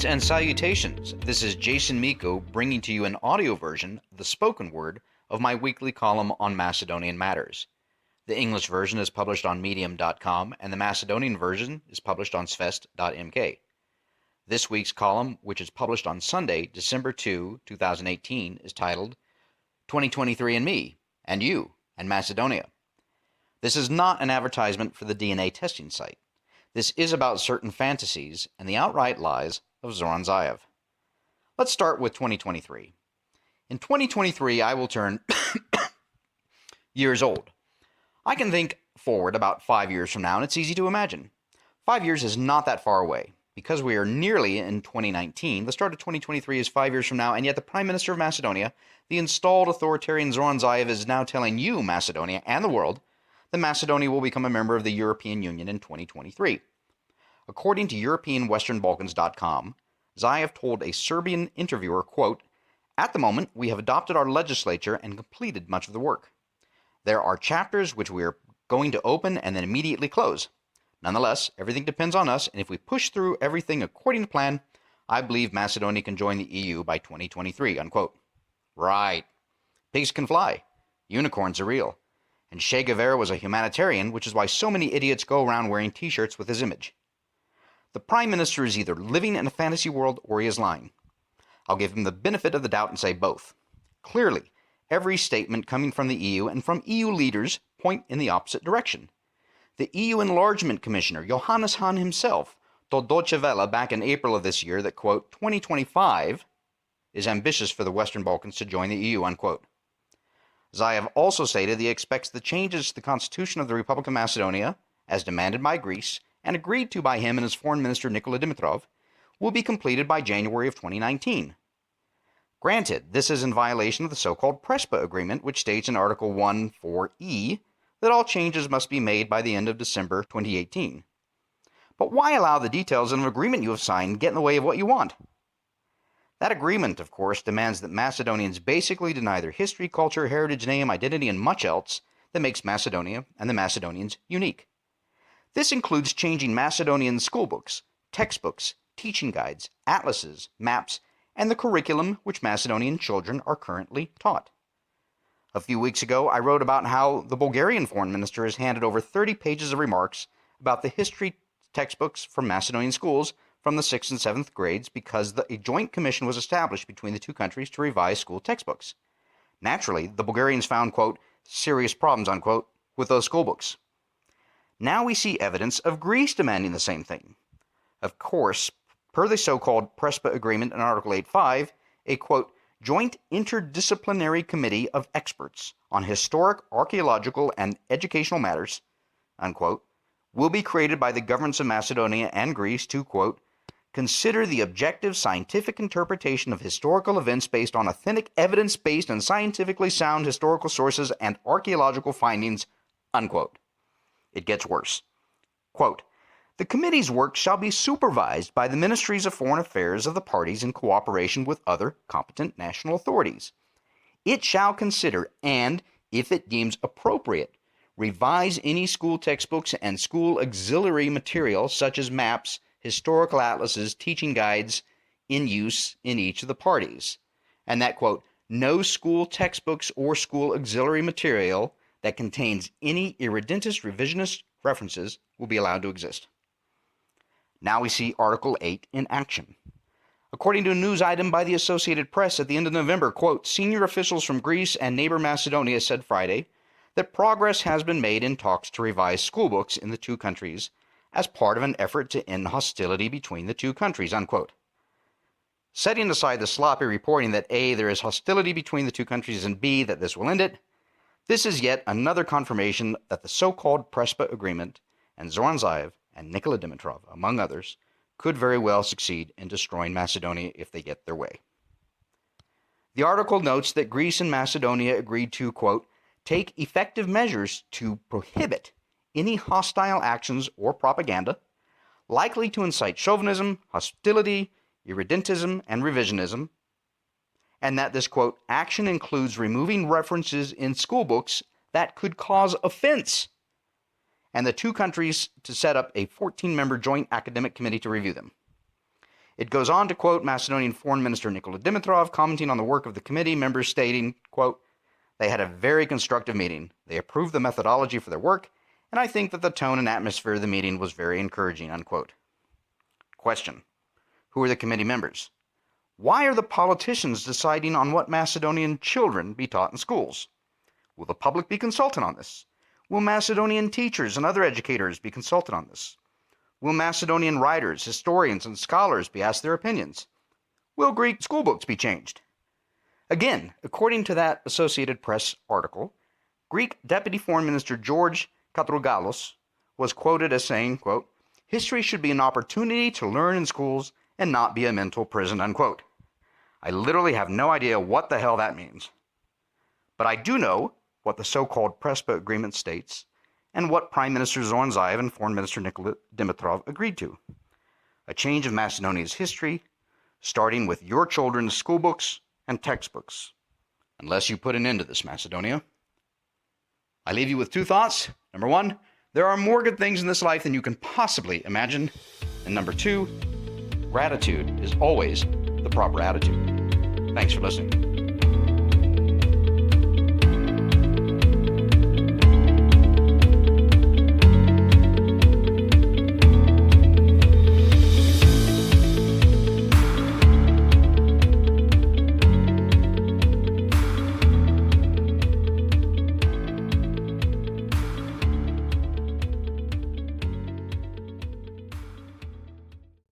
Greetings and salutations. This is Jason Miko bringing to you an audio version, the spoken word, of my weekly column on Macedonian matters. The English version is published on Medium.com and the Macedonian version is published on Svest.mk. This week's column, which is published on Sunday, December 2, 2018, is titled 2023 and Me, and You, and Macedonia. This is not an advertisement for the DNA testing site. This is about certain fantasies and the outright lies of Zoran Zaev. Let's start with 2023. In 2023, I will turn years old. I can think forward about 5 years from now, and it's easy to imagine. 5 years is not that far away. Because we are nearly in 2019, the start of 2023 is 5 years from now, and yet the Prime Minister of Macedonia, the installed authoritarian Zoran Zaev, is now telling you, Macedonia, and the world, that Macedonia will become a member of the European Union in 2023. According to EuropeanWesternBalkans.com, Zaev told a Serbian interviewer, quote, "At the moment, we have adopted our legislature and completed much of the work. There are chapters which we are going to open and then immediately close. Nonetheless, everything depends on us, and if we push through everything according to plan, I believe Macedonia can join the EU by 2023, unquote. Right. Pigs can fly. Unicorns are real. And Che Guevara was a humanitarian, which is why so many idiots go around wearing t-shirts with his image. The Prime Minister is either living in a fantasy world or he is lying. I'll give him the benefit of the doubt and say both. Clearly, every statement coming from the EU and from EU leaders point in the opposite direction. The EU Enlargement Commissioner, Johannes Hahn himself, told Deutsche Welle back in April of this year that, quote, 2025 is ambitious for the Western Balkans to join the EU, unquote. Zaev also stated that he expects the changes to the Constitution of the Republic of Macedonia, as demanded by Greece and agreed to by him and his Foreign Minister Nikola Dimitrov, will be completed by January of 2019. Granted, this is in violation of the so-called Prespa Agreement, which states in Article 1.4e that all changes must be made by the end of December 2018. But why allow the details of an agreement you have signed get in the way of what you want? That agreement, of course, demands that Macedonians basically deny their history, culture, heritage, name, identity, and much else that makes Macedonia and the Macedonians unique. This includes changing Macedonian schoolbooks, textbooks, teaching guides, atlases, maps, and the curriculum which Macedonian children are currently taught. A few weeks ago, I wrote about how the Bulgarian foreign minister has handed over 30 pages of remarks about the history textbooks from Macedonian schools from the 6th and 7th grades because a joint commission was established between the two countries to revise school textbooks. Naturally, the Bulgarians found, quote, serious problems, unquote, with those schoolbooks. Now we see evidence of Greece demanding the same thing. Of course, per the so-called Prespa Agreement in Article 8.5, a, quote, joint interdisciplinary committee of experts on historic, archaeological, and educational matters, unquote, will be created by the governments of Macedonia and Greece to, quote, consider the objective scientific interpretation of historical events based on authentic evidence-based and scientifically sound historical sources and archaeological findings, unquote. It gets worse. Quote, the committee's work shall be supervised by the Ministries of Foreign Affairs of the parties in cooperation with other competent national authorities. It shall consider and, if it deems appropriate, revise any school textbooks and school auxiliary material such as maps, historical atlases, teaching guides in use in each of the parties. And that, quote, no school textbooks or school auxiliary material that contains any irredentist revisionist references will be allowed to exist. Now we see Article 8 in action. According to a news item by the Associated Press at the end of November, quote, senior officials from Greece and neighbor Macedonia said Friday that progress has been made in talks to revise schoolbooks in the two countries as part of an effort to end hostility between the two countries, unquote. Setting aside the sloppy reporting that A, there is hostility between the two countries, and B, that this will end it, this is yet another confirmation that the so-called Prespa Agreement and Zoran Zaev and Nikola Dimitrov, among others, could very well succeed in destroying Macedonia if they get their way. The article notes that Greece and Macedonia agreed to, quote, take effective measures to prohibit any hostile actions or propaganda likely to incite chauvinism, hostility, irredentism, and revisionism, and that this, quote, action includes removing references in schoolbooks that could cause offense, and the two countries to set up a 14-member joint academic committee to review them. It goes on to quote Macedonian Foreign Minister Nikola Dimitrov, commenting on the work of the committee members, stating, quote, "They had a very constructive meeting. They approved the methodology for their work, and I think that the tone and atmosphere of the meeting was very encouraging," unquote. Question: who are the committee members? Why are the politicians deciding on what Macedonian children be taught in schools? Will the public be consulted on this? Will Macedonian teachers and other educators be consulted on this? Will Macedonian writers, historians, and scholars be asked their opinions? Will Greek school books be changed? Again, according to that Associated Press article, Greek Deputy Foreign Minister George Katrougalos was quoted as saying, quote, "History should be an opportunity to learn in schools and not be a mental prison," unquote. I literally have no idea what the hell that means. But I do know what the so-called Prespa Agreement states and what Prime Minister Zoran Zaev and Foreign Minister Nikola Dimitrov agreed to. A change of Macedonia's history, starting with your children's school books and textbooks. Unless you put an end to this, Macedonia. I leave you with two thoughts. Number one, there are more good things in this life than you can possibly imagine. And number two, gratitude is always the proper attitude. Thanks for listening.